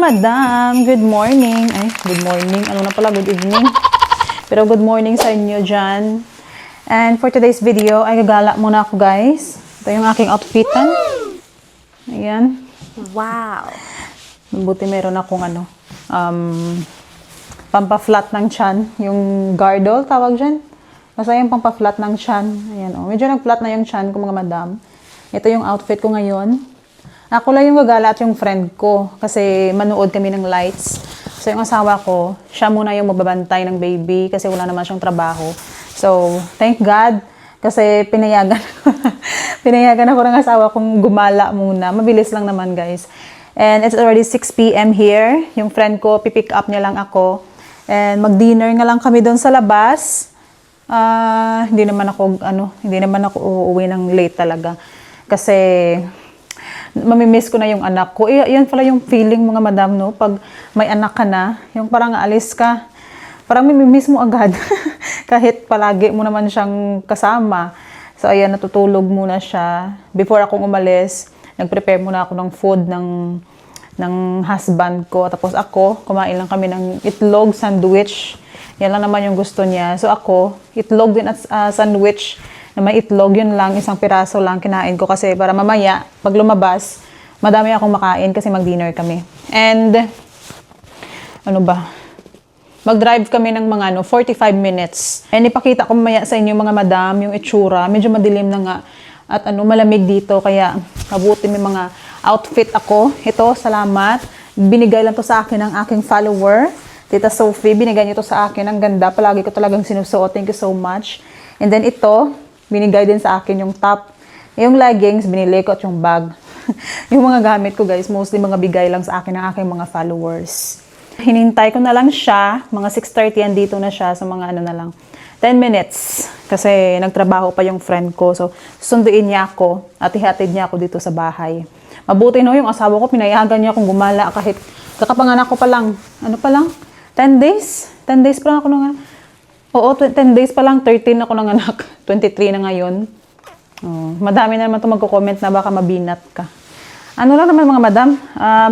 madam! Good morning! Ay, good morning. Ano na pala? Good evening. Pero good morning sa inyo dyan. And for today's video, ay gagala muna ako guys. Ito yung aking outfitan. Ayan. Wow! Buti meron akong pampa-flat ng tiyan. Yung girdle, tawag dyan. Basta yung pampa-flat ng tiyan. Ayan o. Medyo nag-flat na yung tiyan ko mga madam. Ito yung outfit ko ngayon. Ako lang yung gagala at yung friend ko. Kasi manood kami ng lights. So yung asawa ko, siya muna yung magbabantay ng baby. Kasi wala naman siyang trabaho. So, thank God. Kasi pinayagan ako ng asawa kong gumala muna. Mabilis lang naman guys. And it's already 6 p.m. here. Yung friend ko, pipick up niya lang ako. And mag-dinner nga lang kami doon sa labas. Hindi naman ako uuwi ng late talaga. Kasi mamimiss ko na yung anak ko. Yan pala yung feeling mga madam, no? Pag may anak ka na, yung parang aalis ka, parang mamimiss mo agad. Kahit palagi mo naman siyang kasama. So ayan, natutulog muna siya. Before akong umalis, nag-prepare muna ako ng food ng husband ko. Tapos ako, kumain lang kami ng itlog sandwich. Yan lang naman yung gusto niya. So ako, itlog din at sandwich na may itlog, yun lang, isang piraso lang kinain ko kasi para mamaya, pag lumabas, madami akong makain kasi mag-dinner kami. And, mag-drive kami ng mga 45 minutes. And ipakita ko mamaya sa inyo mga madam, yung itsura, medyo madilim na nga at malamig dito, kaya mabuti may mga outfit ako. Ito, salamat. Binigay lang to sa akin ng aking follower, Tita Sophie, binigay niyo to sa akin. Ang ganda, palagi ko talagang sinusuot. Thank you so much. And then ito, binigay din sa akin yung top. Yung leggings, binili ko at yung bag. Yung mga gamit ko guys, mostly mga bigay lang sa akin ng aking mga followers. Hinintay ko na lang siya. Mga 6:30 yan dito na siya. So mga 10 minutes. Kasi nagtrabaho pa yung friend ko. So sunduin niya ako at ihatid niya ako dito sa bahay. Mabuti no, yung asawa ko, pinayagan niya akong gumala kahit kakapanganak ko pa lang. 10 days? 10 days pa lang ako nung Oo, 10 days pa lang, 13 ako ng anak. 23 na ngayon. Madami na naman ito magko-comment na baka mabinat ka. Ano lang naman mga madam,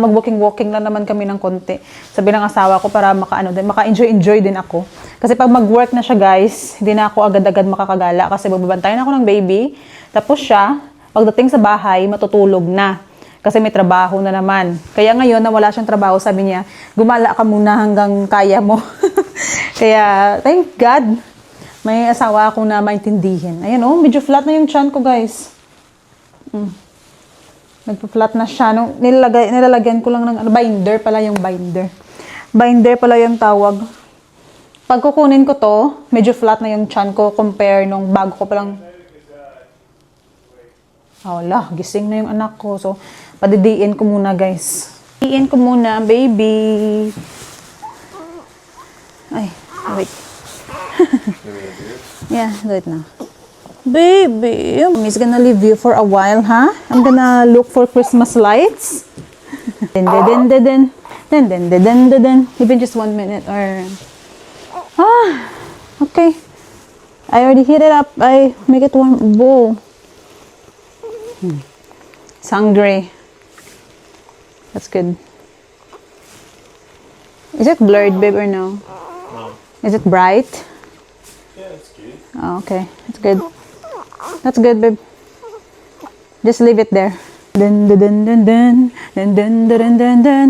mag-walking lang naman kami ng konti. Sabi ng asawa ko para maka-enjoy din ako. Kasi pag mag-work na siya guys, hindi na ako agad-agad makakagala kasi magbabantayan ako ng baby. Tapos siya, pagdating sa bahay, matutulog na. Kasi may trabaho na naman. Kaya ngayon na wala siyang trabaho, sabi niya, gumala ka muna hanggang kaya mo. Kaya, thank God, may asawa ako na maintindihin. Ayan medyo flat na yung tiyan ko guys. Nagpa-flat na siya. Nilalagyan ko lang ng binder pala yung binder. Binder pala yung tawag. Pag kukunin ko to, medyo flat na yung tiyan ko compare nung bago ko palang. Wala, gising na yung anak ko. So, padidiin ko muna guys. Diin ko muna, baby. Ay, wait. Yeah, do it now. Baby, Mommy's gonna leave you for a while, huh? I'm gonna look for Christmas lights. Then. Even just 1 minute or... okay. I already heat it up. I make it warm. Bowl. It's hungry. That's good. Is it blurred, babe, or no? No. Is it bright? Yeah, it's good. Oh, okay. That's good. That's good, babe. Just leave it there. Dun dun dun dun dun dun dun dun dun dun.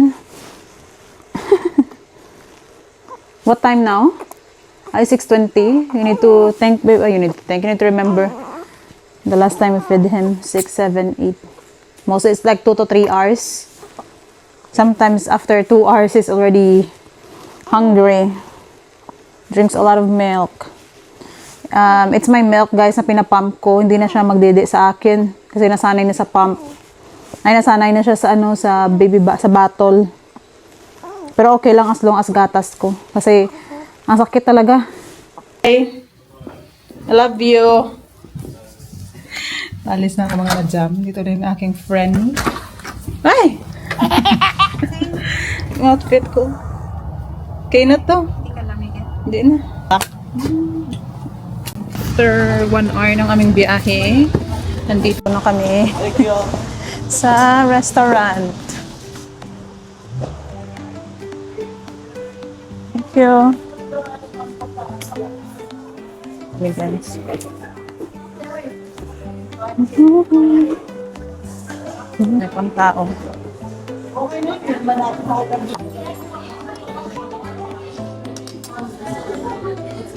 What time now? 6:20. You need to think, babe. You need to remember. The last time we fed him 6, 7, 8. Mostly it's like 2 to 3 hours. Sometimes after 2 hours he's already hungry. Drinks a lot of milk. It's my milk guys na pinapump ko. Hindi na siya magdede sa akin kasi nasanay na sa pump. Ay nasanay na siya sa sa sa bottle. Pero okay lang as long as gatas ko kasi ang sakit talaga. Hey, I love you. Alis na ako mga madam. Dito na yung aking friend. Ay! Yung outfit ko. Okay na to. Hindi ka lamigin. Hindi na. After 1 hour ng aming biyahe, nandito na kami sa restaurant. you. Wait, guys. May pang tao.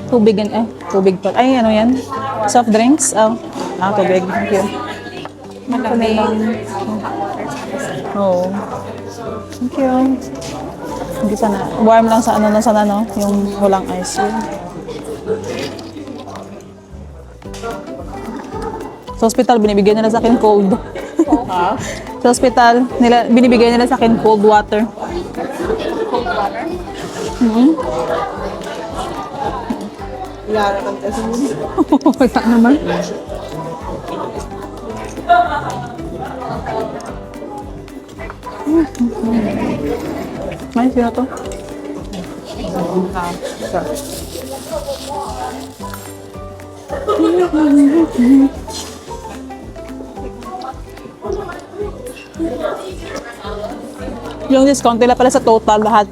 Tubig yan tubig pa. Ay, ano yan? Soft drinks? Oh. Tubig. Thank you. Malamig. Oo. Thank you. Hindi sana. Warm lang sa ano, yung walang ice. Sa hospital, binibigyan nila sa akin cold. Sa hospital, binibigyan nila sa akin cold water. Cold water. Wala kang kasi. Wala naman. Ay, sino to? Yung discount nila pala sa total lahat.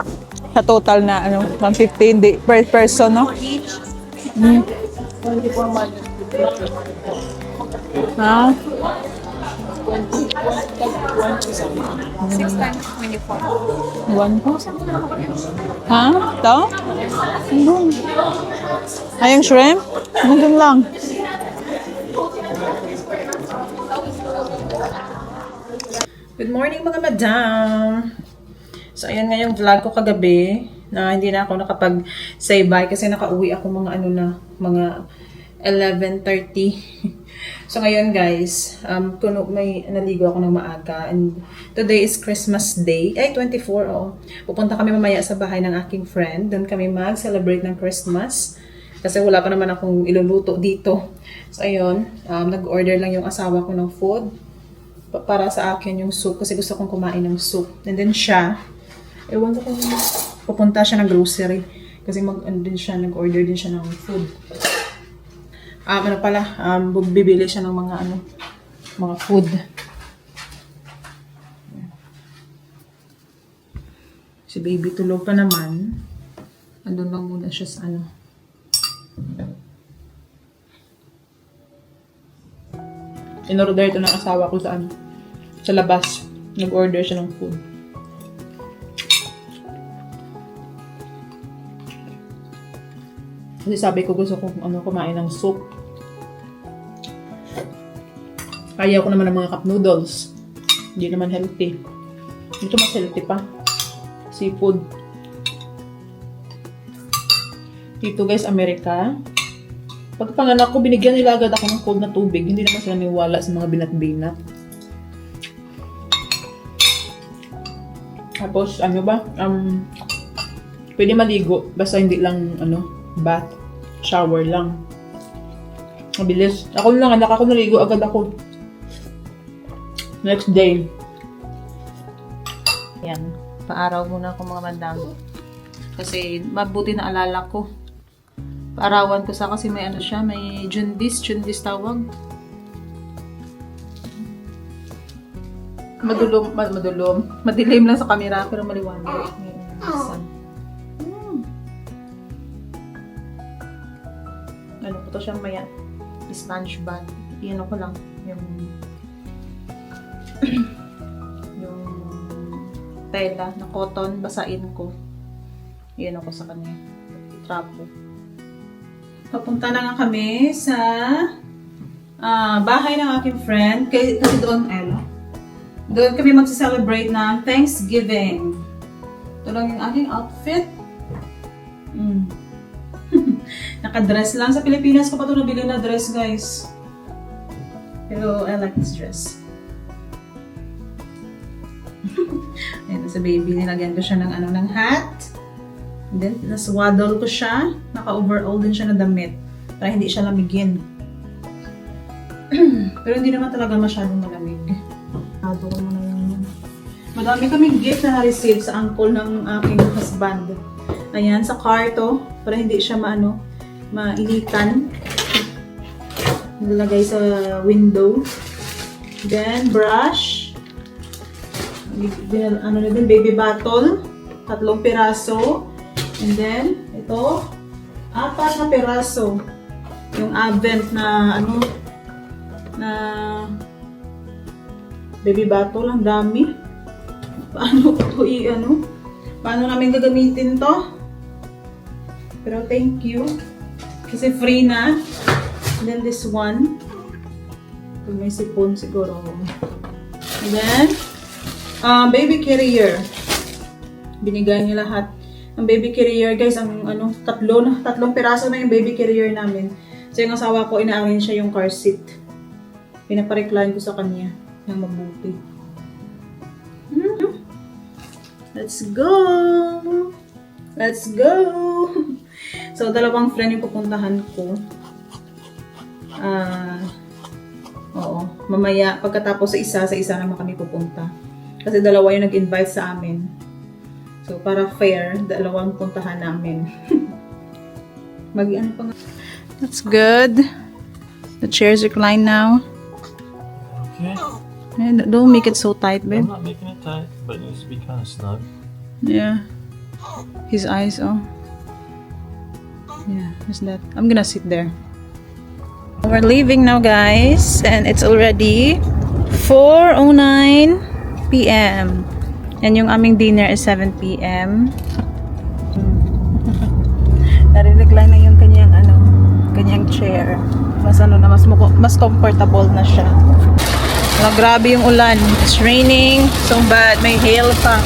Sa total na 150 hindi per person, no? Each. 24 months. Ha? 6 times 24. 1 po? Ha? Ito? Andun. Ay, yung shrimp? Nandun lang. Good morning mga madam! So, ayan nga yung vlog ko kagabi na hindi na ako nakapag-say bye kasi nakauwi ako mga mga 11:30. So, ngayon guys, may naligo ako ng maaga and today is Christmas Day. Ay, 24, oo. Pupunta kami mamaya sa bahay ng aking friend. Doon kami mag-celebrate ng Christmas kasi wala pa naman akong iluluto dito. So, ayun, nag-order lang yung asawa ko ng food para sa akin yung soup kasi gusto kong kumain ng soup. And then siya, ewan ko kung pupunta siya ng grocery kasi nag-order din siya ng food. Bibili siya ng mga food. Si baby tulog pa naman. Andun lang muna siya sa in-order ito ng asawa ko sa labas. Nag-order siya ng food. Kasi sabi ko gusto ko kumain ng soup. Ayaw ko naman ng mga cup noodles. Hindi naman healthy. Ito mas healthy pa. Seafood. Dito guys, Amerika. Pag panganak ko, binigyan nila agad ako ng cold na tubig. Hindi naman sila niwala sa mga binat-binat. Tapos, pwede maligo. Basta hindi lang, bath. Shower lang. Mabilis. Ako lang, anak ako naligo agad ako. Next day. Yan. Paaraw muna ako mga madam. Kasi mabuti na alala ko. Paarawan ko sa kasi may may jaundice tawag. Madilim lang sa camera pero maliwanag. Ano po to siyang maya? Sponge bath. Iyan ko lang yung tela na cotton, basain ko. Iyan ako sa kanya. Trapo. Papunta na nga kami sa bahay ng aking friend. Kasi doon kami magsa-celebrate ng Thanksgiving. Ito lang yung aking outfit. Naka-dress lang. Sa Pilipinas ko pa ito nabili na dress, guys. Pero I like this dress. Ayan, sa baby, nilagyan ko siya ng hat. And then, naswaddle ko siya. Naka-overall din siya na damit. Para hindi siya lamigin. Pero hindi naman talaga masyadong malamig. Ado ko muna yun. Madami kaming gift na na-receive sa uncle ng aking husband. Ayan, sa car to. Para hindi siya mainitan. Nilagay sa window. Then, brush. Baby bottle. 3 piraso. And then, ito, 4 na peraso. Yung Advent na, na baby bottle, ang dami. Paano ito paano namin gagamitin to? Pero thank you. Kasi free na. And then this one. Kung may sipon siguro. And then, baby carrier. Binigay niya lahat. Ang baby carrier, guys, ang tatlong piraso na yung baby carrier namin. So yung asawa ko, ina-arrange siya yung car seat. Pinaparecline ko sa kanya ng mabuti. Let's go! Let's go! So, dalawang friend yung pupuntahan ko. Oo. Mamaya, pagkatapos sa isa naman kami pupunta. Kasi dalawa yung nag-invite sa amin. So, para fair, dalawang puntahan namin. Pa nga. That's good. The chairs recline now. Okay. And don't make it so tight, babe. I'm not making it tight, but it needs to be kind of snug. Yeah. His eyes, oh. Yeah, is that? I'm gonna sit there. We're leaving now, guys, and it's already 4:09 p.m. And yung aming dinner is 7 p.m. Nare-recline na yung kanyang chair. Mas comfortable na siya. Grabe yung ulan. It's raining so bad. May hail pa.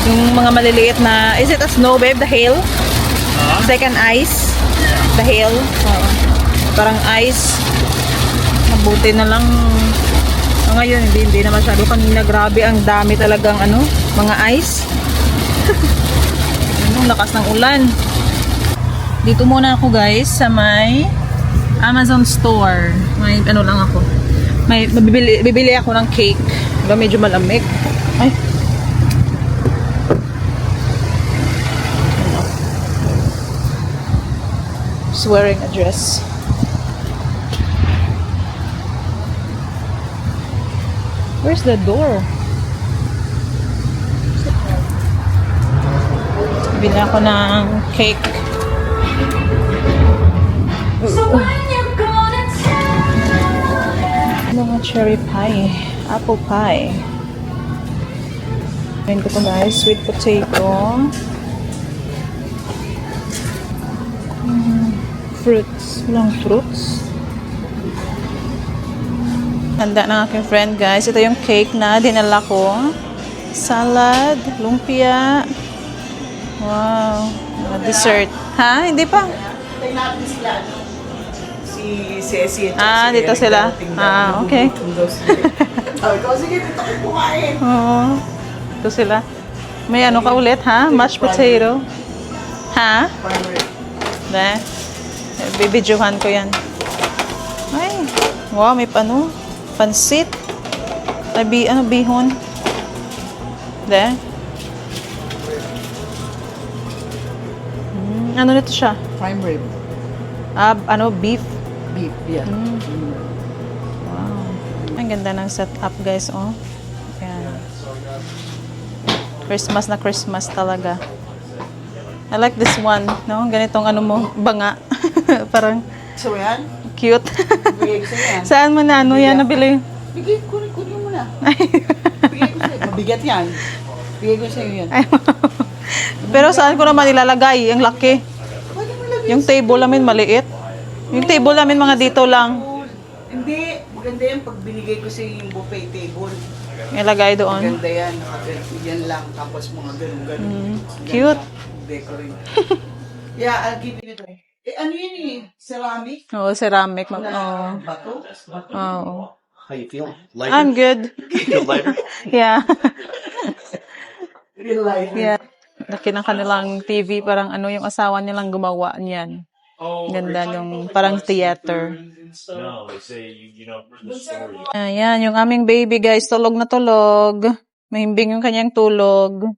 Yung mga maliliit na, is it a snow, babe? The hail? Second ice? The hail? Parang ice. Mabuti na lang. Ngayon, hindi na masyado. Kanina, grabe. Ang dami talagang, mga ice. Lakas ng ulan. Dito muna ako, guys, sa may Amazon store. May, lang ako. Bibili ako ng cake. Diba, medyo malamig. Ay. Just wearing a dress. Where's the door? Bili ako ng cake. Mga cherry pie. Apple pie. Ngayon ko ito, guys. Sweet potato. Fruits. Walang fruits. Handa ng aking friend, guys. Ito yung cake na dinala ko. Salad, lumpia. Wow. Dessert. Ha? Hindi pa? Si Ceci. Dito sila. Okay. Sige, dito kayo kumain. Oo. Ito sila. May ka ulit, ha? Mashed potato. Ha? Ne? Bibidyohan ko yan. Ay. Wow, may pansit. Ay, bihon. De? Ano nito siya? Prime rib. Beef. Beef, yeah. Wow. Ang ganda ng setup, guys, oh. Yan. Christmas na Christmas talaga. I like this one, no? Ganitong banga. Parang So yan? cute. Bigay ko sa'yo yan. Saan mo na yan nabili? Bigay ko rin mo na. Bigay ko sa'yo. Mabigat yan. Bigay ko sa'yo yan. Pero saan ko naman ilalagay? Ang laki. Pwede mo lagay. Yung table namin maliit. Yung table namin mga dito lang. Hindi. Maganda yan pag binigay ko sa'yo yung buffet table. Ilagay doon. Maganda yan. Yan lang. Tapos mga ganun. Cute. Decorate. Yeah, I'll give you that. Ano yun eh? Ceramic? Oo, ceramic. Bato? Oo. How you feel? Lighter? I'm good. You feel lighter? Yeah. Real life. Yeah. Laki ng kanilang TV. Parang yung asawa nilang gumawa niyan. Ganda yung parang theater. No, they say you know the story. Ayan, yung aming baby, guys. Tulog na tulog. Mahimbing yung kanyang tulog.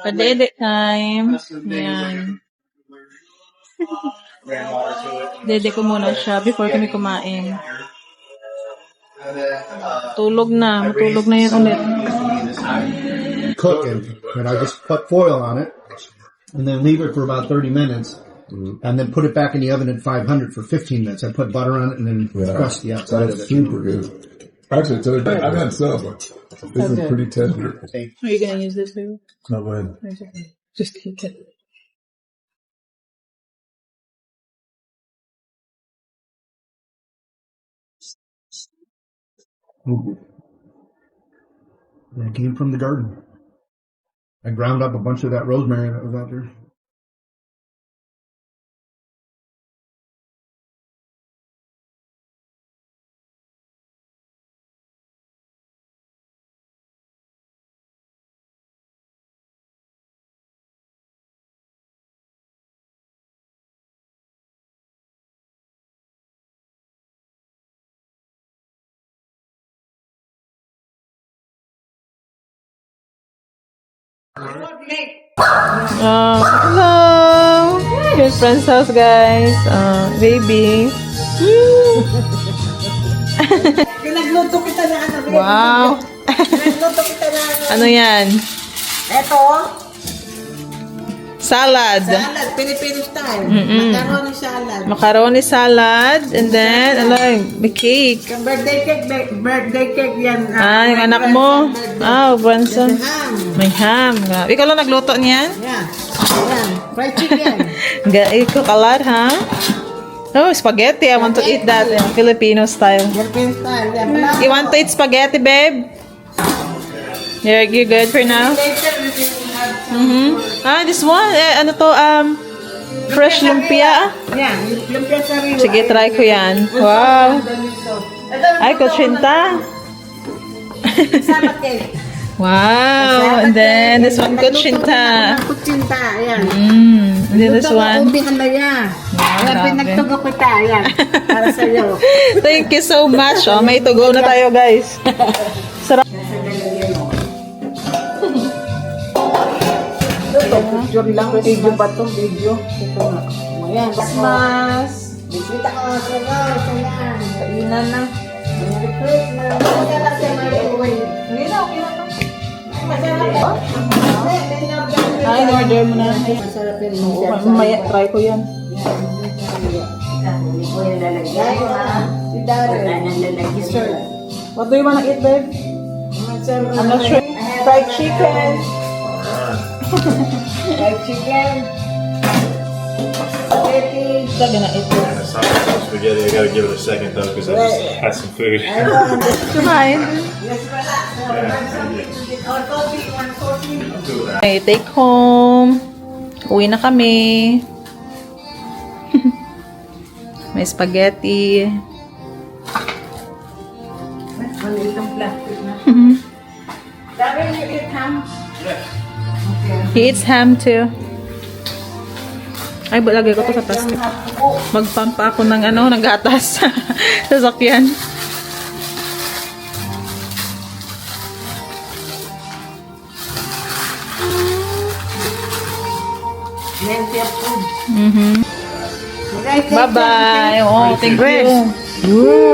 Padede time. Ayan. Dede ko muna siya before kami kumain. Tulog na. Matulog na yan ulit. Cooking, and I just put foil on it. and then leave it for about 30 minutes, and then put it back in the oven at 500 for 15 minutes. I put butter on it and then crust the outside of That's it. super good. Actually, to the day, I've had some, but this is pretty tender. Are you gonna use this, baby? No, go ahead. Just take it. Ooh. That came from the garden. I ground up a bunch of that rosemary that was out there. Hello! Here's friend's house, guys. Baby. Pinagluto kita na ano. Wow! Pinagluto kita na ano. Ano yan? Eto, Salad. salad, Filipino style. Macaroni salad. Macaroni salad. And then, may cake. Birthday cake yan. Yung anak mo. Branson. Ham. May ham. Ikaw lang nagluto niyan? Yan. Yan. Fried chicken. Ikaw kalat, ha? Oh, spaghetti. I want to eat that. Filipino style. Filipino style. Yan. Wala. You want to eat spaghetti, babe? You're good for now? Later, we will have This one. Ano to? Fresh lumpia. yan. Lumpia sariwa. Sige, try ko yan. Wow. Ay, kutsinta. Sama cake. Wow. And then, this one, kutsinta. Kutsinta. Yan. And then this one. Ubihan na yan. Kaya grabe. pinagtugo kita. Yan. Para sa'yo. Thank you so much. May to go na tayo, guys. Sarap. Picture lang. Video ba to? Video. Ito nga. Ayan. Mas. Bisita ka nga sa'yo. Ayan. Kainan na. Merry Christmas. Kaya lang siya microwave. Hindi na, okay na to. Masarap po. Ay, in-order mo na. Masarap yun. Mamaya, try ko yan. Si Darren. Dessert. What do you wanna eat, babe? I'm not sure. Fried chicken. Fried chicken. Spaghetti. They're gonna eat this. Spaghetti. I gotta give it a second though because I just had some food. Kumain. Or coffee. One coffee. Okay, take home. Uwi na kami. May spaghetti. Maliit ang plastic na. Darren, you eat ham? He eats ham too. Ay, lagay ko to sa plastic. Magpampa ako ng ng gatas sa sasakyan. Healthy food. Bye-bye. Oh, thank you.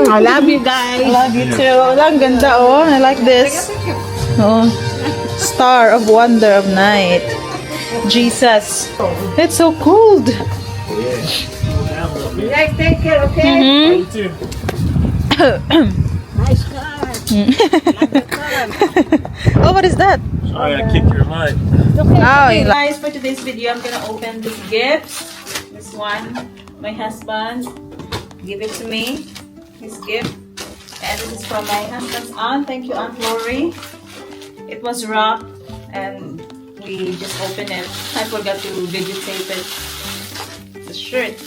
I love you guys. I love you too. Ang ganda, oh. I like this. Oh. Star of Wonder of Night. Jesus. It's so cold. You guys take care, okay? You too. Nice car. Oh, what is that? Sorry, I kicked your mic. Oh, guys, for today's video, I'm gonna open this gift. This one, my husband give it to me. His gift, and this is from my husband's aunt. Thank you, Aunt Lori. It was wrapped, and we just opened it. I forgot to videotape it. The shirt.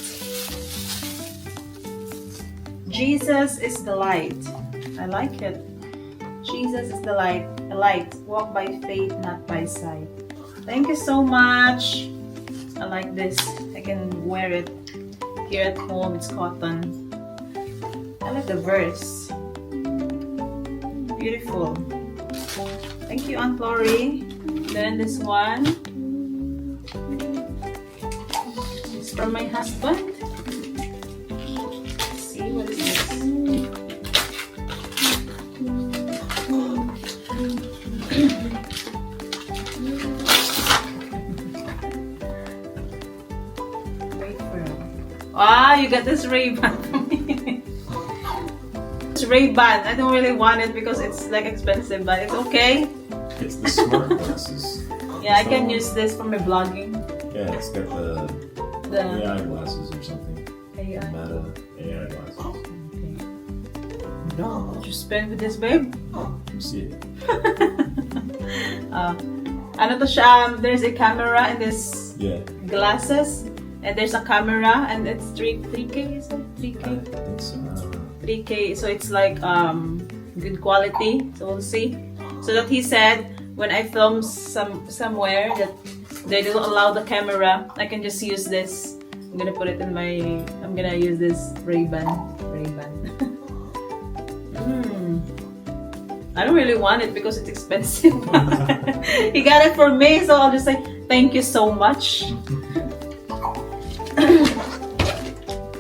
Jesus is the light. I like it. Jesus is the light. A light. Walk by faith, not by sight. Thank you so much. I like this. I can wear it here at home. It's cotton. I like the verse. Beautiful. Thank you, Aunt Lori. Then this one is from my husband. Let's see, what is this? Wow, you got this Ray-Ban for me. It's Ray-Ban. I don't really want it because it's like expensive, but it's okay. It's the smart glasses. Yeah, I can use this for my vlogging. Yeah, it's got the The AI glasses or something. AI. Meta AI glasses. No, what you spend with this, babe? You see it? Ano to siya? There's a camera in this Yeah. glasses, and there's a camera, and it's 3K, is it? 3K? I think so. I don't know. 3K, so it's like good quality. So we'll see. So that he said when I film somewhere that they don't allow the camera, I can just use this. I'm gonna put it in my. I'm gonna use this Ray-Ban. I don't really want it because it's expensive. He got it for me, so I'll just say thank you so much. I'm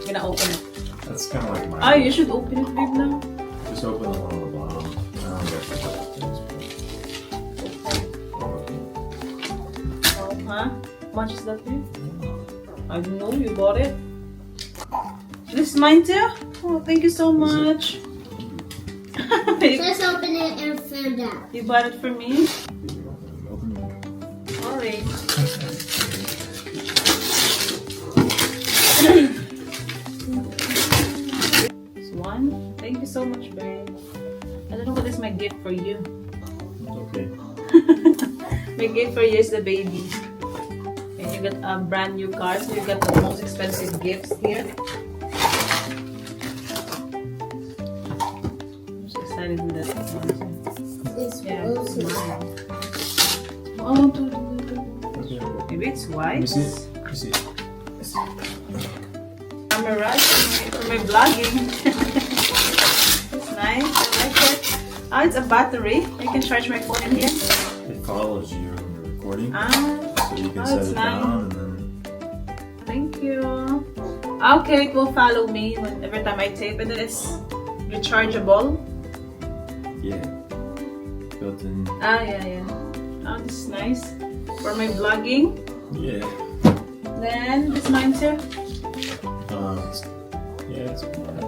gonna open it. That's kind of like my. Ah, you should open it, babe, now. Just open the one on the bottom. I don't get the things. Oh, huh? How much is that, babe? I don't know, you bought it. This is mine too? Oh, thank you so much. Let's open it and find out. You bought it for me? Open it. Sorry. This one. Thank you so much, babe. I don't know what is my gift for you. Okay. My gift for you is the baby. And you got a brand new car, so you got the most expensive gifts here. I'm so excited with that. It's Yeah, rose. it's mine. Oh, Okay. maybe it's Let white. me see it. Let me see it. Camera for my vlogging. It's nice. I like it. Oh, it's a battery. I can charge my phone in here. It follows you when you're recording, Ah, so you can oh, set it's it nice. down and then. Thank you. Okay, it will follow me every time I tape, and then it's rechargeable. Yeah. Built in. Ah, yeah. Oh, this is nice for my vlogging. Yeah. Then this mine too. It's, yeah, it's mine.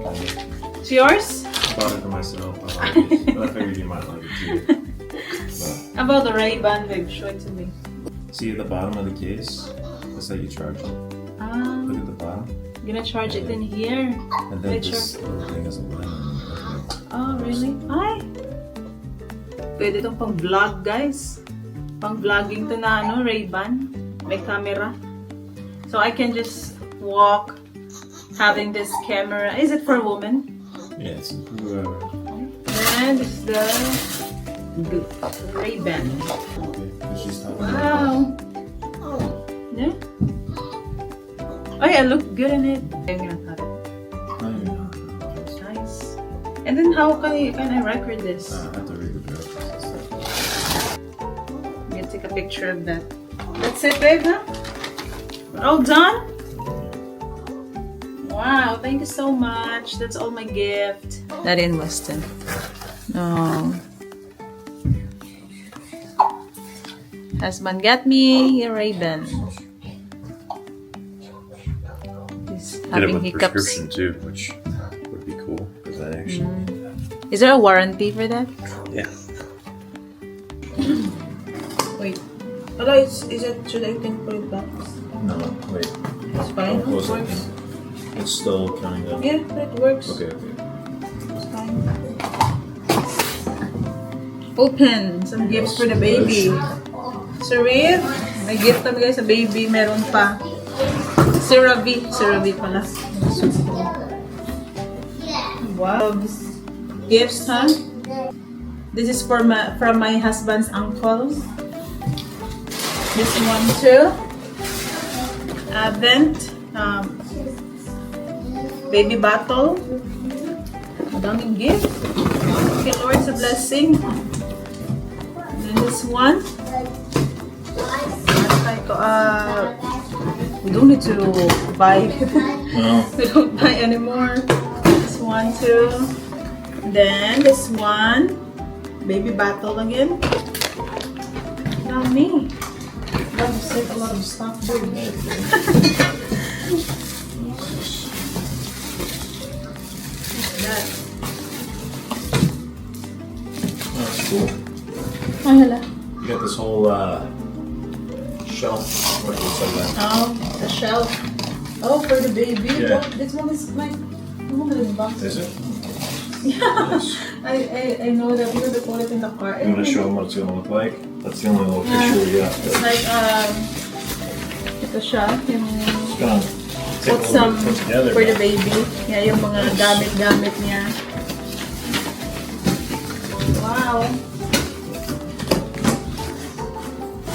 It's yours. I bought it for myself. I like it, but I figured you might like it too. But How about the Ray-Ban, babe? Show it to me. see at the bottom of the case, that's how you charge it. Ah, Look at the bottom, I'm gonna charge it in here. and then Picture. this little thing is a lemon. Oh, really? Ay! Pwede itong pang vlog, guys. Pang vlogging to na, ano, Ray-Ban. May camera. So I can just walk having this camera. Is it for a woman? Yeah, it's whoever. And this is the Ray-Ban. Okay, 'cause she's talking about. Wow! Yeah? Oh yeah, look good in it. I'm gonna cut it. Oh, yeah. It's nice. And then how can I record this? I have to read the directions. I'm gonna take a picture of that. That's it, babe, huh? We're all done? Wow, thank you so much. That's all my gift. Daddy and Weston. No. Husband got me a Ray-Ban. He's having hiccups. too, which would be cool because I actually. Is there a warranty for that? Yeah. Wait. Hello, is it, should I can put it back? No, wait. It's fine. Don't close it. It's still counting up. Yeah, that works. Okay. It's fine. Open some gifts for the baby. Sarif, may gift kami guys sa baby. Meron pa. Si Ravi pala. Wow. Gifts, huh? This is for from my husband's uncle. This one too. Advent. Baby bottle. Madaming gift. Okay, Lord, it's a blessing. And then this one. We don't need to buy. No. We don't buy anymore. This one too. And then this one. Baby bottle again. Yummy. Love to save a lot of stuff too. shelf. Oh, for the baby. Yeah. Oh, this one is like, box. Is it? I know that because they put it in the car. You want to show them what it's gonna look like? That's the only little picture we got. It's like, ito siya, yung It's gonna take put a little some bit to put together. for the but baby. Yeah, yung mga gamit-gamit niya. Wow.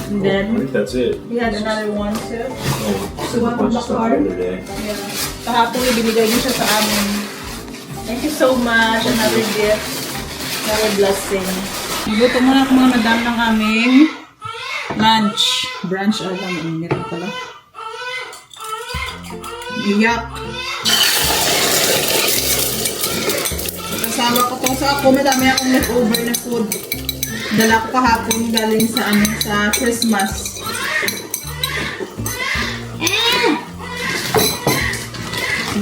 And I then, think that's it. we had another one too. Oh, So what bunch on the of stuff car? the other day. Yeah. Kahapon ibinigay niyo siya sa amin. Thank you so much. Another gift. Another blessing. Nagutom muna ako mga madam ng aming lunch. Brunch. Alam, init na pala. Iyak. Kasama ko to sa ako. Madami akong leftover na food. Dala ko kahapon galing sa sa Christmas.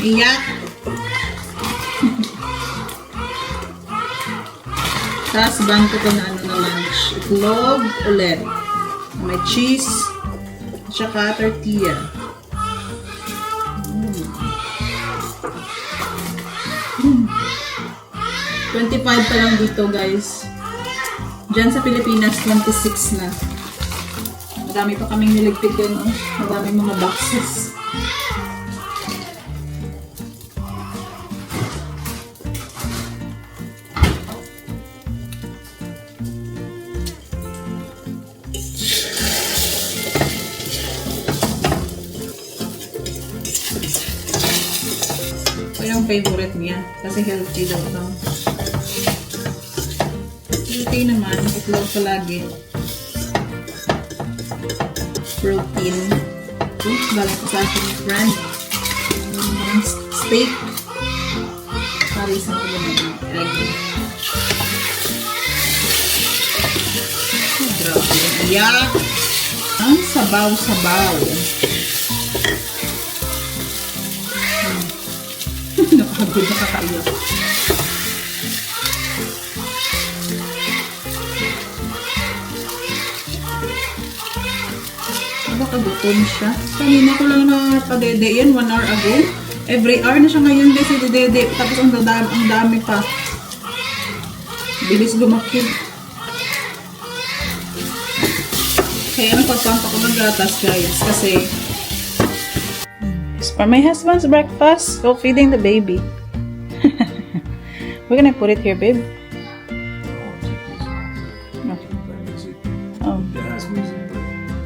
Iyak. Tapos banto ko na na lunch. Itlog ulit. May cheese. Tsaka tortilla. 25 pa lang dito, guys. Diyan sa Pilipinas, 26 na. Madami pa kaming niligpit din, oh. Madami mga boxes. Ito yung favorite niya. Kasi healthy daw ito. Healthy naman. Itlog palagi. Protein. Galing ko sa aking friend. Steak. Parisan ko naman ang egg. Oh, grabe. Ayak! Ang sabaw-sabaw. Nakakagod na kakaiyak. Kagutom siya. Kanina ko lang napadede yan 1 hour ago. Every hour na siya ngayon guys idedede. Tapos ang dami pa. Bilis lumaki. Kaya napagpampa ko ng gatas guys. Kasi it's for my husband's breakfast. Go feeding the baby. We're gonna put it here, babe. Oh. It has music, but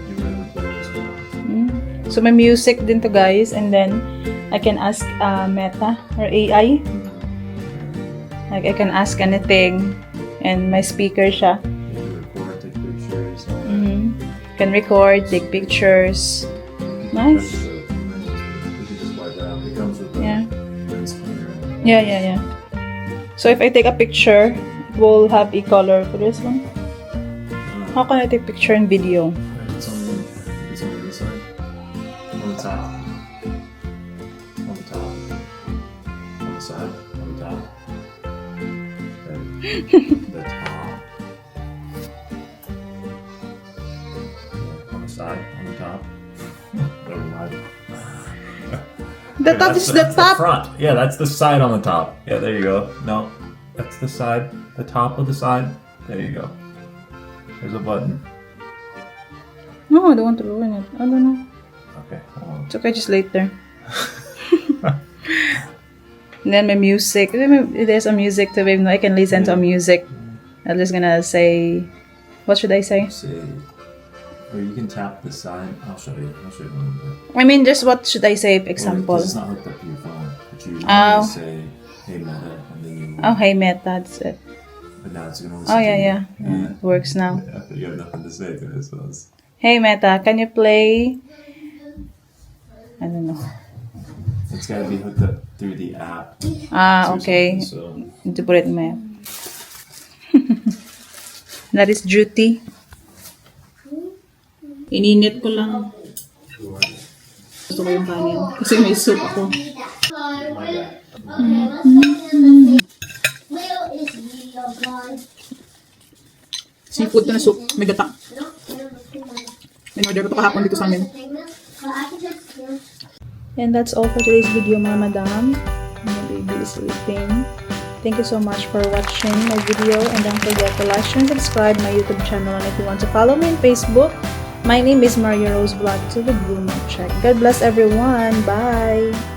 you better play this one. So may music din to guys, and then I can ask Meta or AI. Like I can ask anything, and my speaker siya. You can record, take pictures, all that. Can record, take pictures. Nice. We can just wipe it out. It comes with the Yeah. lens cleaner. Yeah. So if I take a picture, it will have a color for this one. How can I take picture and video? It's on the inside. On the top. On the top. On the side. On the top. Okay. The top. Yeah, on the side. On the top. Never mind. The top is the That's top. front. Yeah, that's the side on the top. Yeah, there you go. No, that's the side. The top of the side. There you go. There's a button. No, I don't want to ruin it. I don't know. Okay. Hold on. It's okay, just later. And then my music. There's a music to babe. No, I can listen to a music. I'm just gonna say, what should I say? See, or you can tap the side. I'll show you. I'll show you a little bit. I mean, just what should I say? For Well, example. This is not hooked up to your phone, but you Oh. normally say, "Hey Meta," and then you. Oh, hey Meta, that's it. But now it's gonna listen. Oh to yeah. you. It works now. Yeah, but you have nothing to say to this. So it's, Hey Meta, can you play? I don't know. it's got to be hooked up through the app. Ah, or okay. something, So Need to put it in my app. That is duty. Ininit ko lang. Gusto ko yung kanin. Kasi may soup ako. Seafood na soup. May gatak. In order ko ito kahapon dito sa amin. But I can just And that's all for today's video, mga madam. My baby is sleeping. Thank you so much for watching my video, and don't forget to like, share, and subscribe my YouTube channel. And if you want to follow me on Facebook, my name is Maria Rose Vlog 2 with Blue Note Check. God bless everyone. Bye!